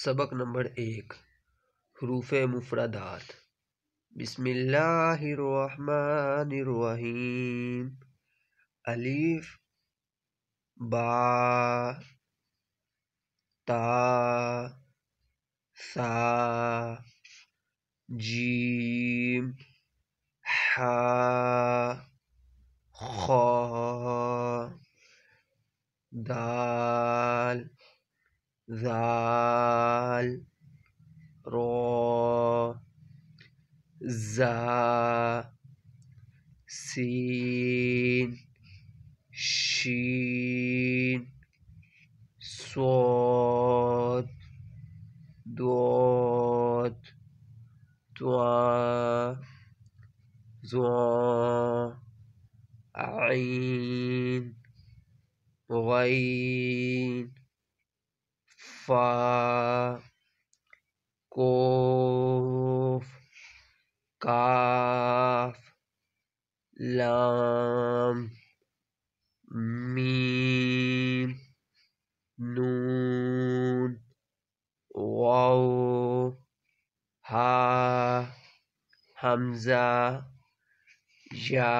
سبق نمبر 1 حروف مفردات۔ بسم اللہ الرحمن الرحیم۔ الف با تا ثا جیم حا خا دال ذال را زا سین شین صاد ضاد طا ظا عین غین فا قاف کاف لام میم نون واو ہا حمزہ یا